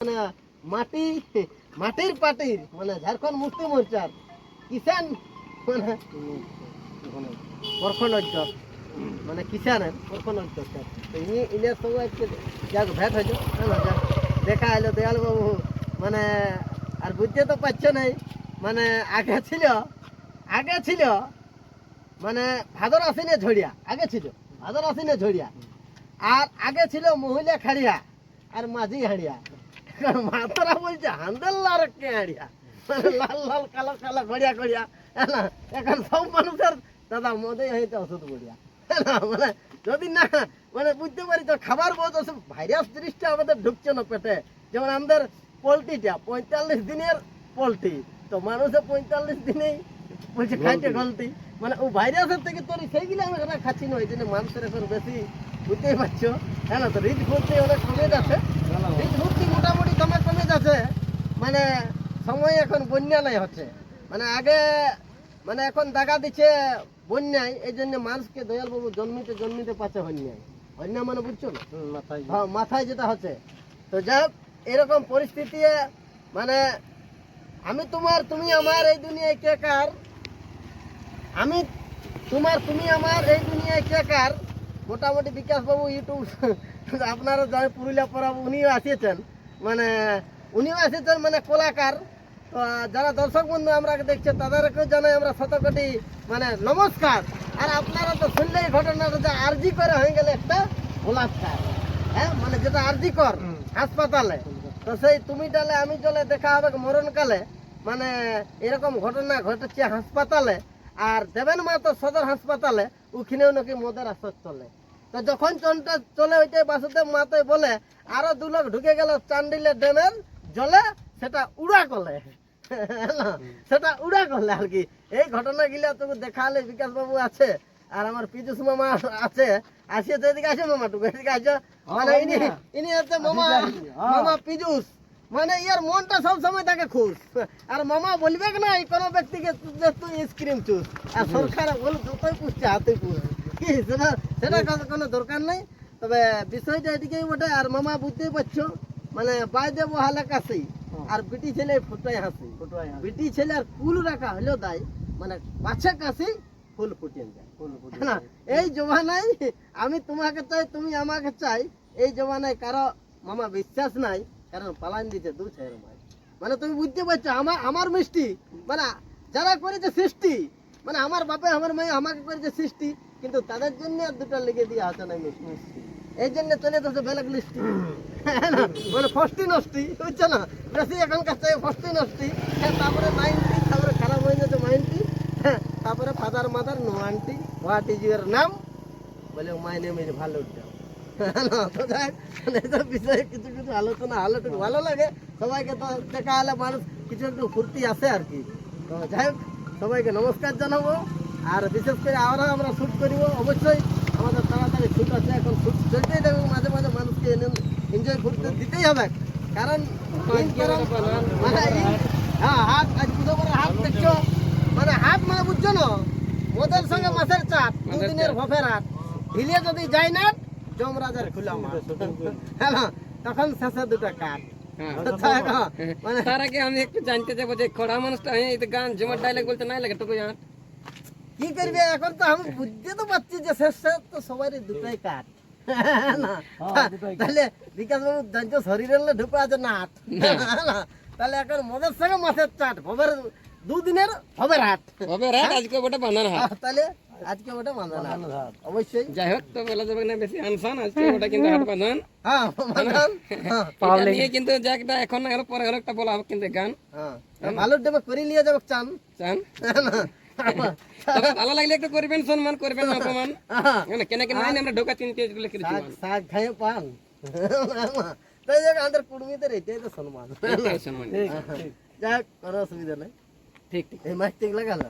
মানে মাটি মাটির পার্টির মানে ঝাড়খণ্ড মুক্তি মোর্চার কিষান মানে প্রখণ্ড অধ্যক্ষ মানে কিষানের প্রখণ্ড অধ্যক্ষ তো ইনের সঙ্গে যাক ভেট হয়েছে যাক দেখা এলো দয়াল বাবু মানে আর বুঝতে তো পারছো নাই মানে আগে ছিল মানে ভাদর আশ্বিনে ঝড়িয়া আগে ছিল ভাদর আশ্বিনে ঝড়িয়া আর আগে ছিল মহিলা খাড়িয়া আর মাঝি হাড়িয়া মাতারা বলছে হান্দেল আর কে হাড়িয়া মানে লাল লাল কালো কালো গড়িয়া গড়িয়া না এখন সব মানুষের দাদা মদে হয়েছে ওষুধ গড়িয়া মানে যদি না মানে বুঝতে পারি তো খাবার বহুত ওষুধ ভাইরাস জিনিসটা আমাদের ঢুকছে না পেটে যেমন আমাদের পোলট্রিটা 45 দিনের পোলট্রি তো মানুষের 45 দিনেই বলছে খাইতে গলতি মানে ও ভাইরাসের থেকে তোর সেইগুলো আমি ওরা খাচ্ছি না ওই জন্য মানুষের এখন বেশি বুঝতেই পারছো হ্যাঁ না তো রিচ ভর্তি অনেক কমে যাচ্ছে রিচ ভর্তি মোটামুটি তোমার কমে যাচ্ছে মানে সময় এখন বন্যা নাই হচ্ছে মানে আগে মানে এখন দেখা দিচ্ছে বন্যায় এই জন্য মানুষকে দয়ালবাবু জন্মিতে পাচ্ছে বন্যা মানে বুঝছো না হ্যাঁ মাথায় যেটা হচ্ছে তো যাই হোক এরকম পরিস্থিতি মানে আমি তোমার তুমি আমার এই দুনিয়ায় কে কার আমি তোমার তুমি আমার এই দুনিয়ায় কে কার মোটামুটি বিকাশবাবু ইউটিউব আপনারা যারা পুরুলিয়া পড়াবো উনিও আসিয়েছেন মানে কলাকার তো যারা দর্শক বন্ধু আমরা দেখছে তাদেরকেও জানাই আমরা শতকোটি মানে নমস্কার আর আপনারা তো শুনলেই ঘটনাটা যে আরজি করে হয়ে গেলে একটা বলাৎকার হ্যাঁ মানে যেটা আরজি কর হাসপাতালে তো সেই তুমি ডালে আমি চলে দেখা হবে মরণকালে মানে এরকম ঘটনা ঘটেছে হাসপাতালে আর দেবেন মা তো সদর হাসপাতালে ওখানেও নাকি মদের আসর চলে তো যখন চনটা চলে ওইটাই বাসুদেব মাতাই বলে আরো 2 লোক ঢুকে গেল চান্ডিলের ড্যামের জলে সেটা উড়া করলে আর কি এই ঘটনাগুলা তোকে দেখালে বিকাশ বাবু আছে আর আমার পীযুষ মামা আছে আসিয়ে তো এদিকে আসে মামা টুকু এদিকে আসো মানে ইনি হচ্ছে মামা পীযুষ মানে ইয়ার মনটা সব সময় তাকে খুশ আর মামা বলবে না কোনো ব্যক্তিকে তুই স্ক্রিম চুস আর সরকার বল যতই পুষছে হাতে পুষ কি সেটা কোনো দরকার নেই তবে বিষয়টা এদিকেই বটে আর মামা বুঝতেই পারছো মানে বাইদে বহালে কাছেই আর বিটি ছেলে ফুটাই হাসি বিটি ছেলে আর ফুল রাখা হলেও দায় মানে বাচ্চা কাছে ফুল ফুটিয়ে যায় না এই জমানায় আমি তোমাকে চাই তুমি আমাকে চাই এই জমানায় কারো মামা বিশ্বাস নাই কারণ পালান দিতে 2 ছেলের মাই মানে তুমি বুঝতে পারছো আমার মিষ্টি মানে যারা করেছে সৃষ্টি মানে আমার বাপে আমার মাই আমাকে করেছে সৃষ্টি কিন্তু তাদের জন্য আর 2টা লেগে দিয়ে আছে না মিষ্টি এই জন্য চলে যাচ্ছে ব্ল্যাক লিস্ট মানে ফষ্টি নষ্টি বুঝছো না বেশি এখনকার চাই ফষ্টি নষ্টি তারপরে 90 তারপরে খারাপ হয়ে যাচ্ছে 90 তারপরে father mother no aunty what is your নাম বলে মাই নেম ইজ ভালুড্ডা তো যাই এসব বিষয়ে কিছু কিছু আলোচনা হলে একটু ভালো লাগে সবাইকে তো দেখা হলে মানুষ কিছু একটু ফুর্তি আসে আর কি তো যাই হোক সবাইকে নমস্কার জানাবো আর বিশেষ করে আমরা শ্যুট করিব অবশ্যই আমাদের তাড়াতাড়ি শ্যুট আছে এখন শ্যুট চলতেই থাকবে মাঝে মাঝে মানুষকে এনজয় করতে দিতেই হবে কারণ হ্যাঁ হাত আজ পুজো করে হাত দেখছো মানে হাত মানে বুঝছো না মদের সঙ্গে মাছের চাপ 2 দিনের ভফের হাত ঢিলে যদি যায় না যমরাজার খোলা মাছ হ্যাঁ তখন শেষে 2টা কাঠ মানে তার আগে আমি একটু জানতে চাইবো যে খড়া মানুষটা এই গান জমার ডায়লগ বলতে নাই লাগে টুকু জান কি করবে এখন তো আমি বুঝতে তো পারছি যে শেষে তো সবারই 2টাই কাঠ না তাহলে বিকাশ বাবু জানছো শরীরের ঢুকে আছে নাট তাহলে এখন মদের সঙ্গে মাছের চাট ভবের 2 দিনের ভবের হাট আজকে ওটা বাঁধান হাট তাহলে আজকে ওটা বাঁধান হাট অবশ্যই যাই হোক তো বলা যাবে না বেশি আনসান আজকে ওটা কিন্তু হাট বাঁধান হ্যাঁ বাঁধান এটা নিয়ে কিন্তু যাকটা এখন আর পরে আরেকটা বলা হবে কিন্তু গান হ্যাঁ ভালোর দেবে করে নিয়ে যাবে চান তবে ভালো লাগলে একটু করবেন সম্মান করবেন না অপমান মানে কেন কেন নাই আমরা ঢোকা চিনতে লিখে দিচ্ছি শাক খায় পান তাই যাক আমাদের কুড়মিদের এটাই তো সম্মান সম্মান যাক কোনো অসুবিধা নাই ঠিক এই মাইক ঠিক লাগালো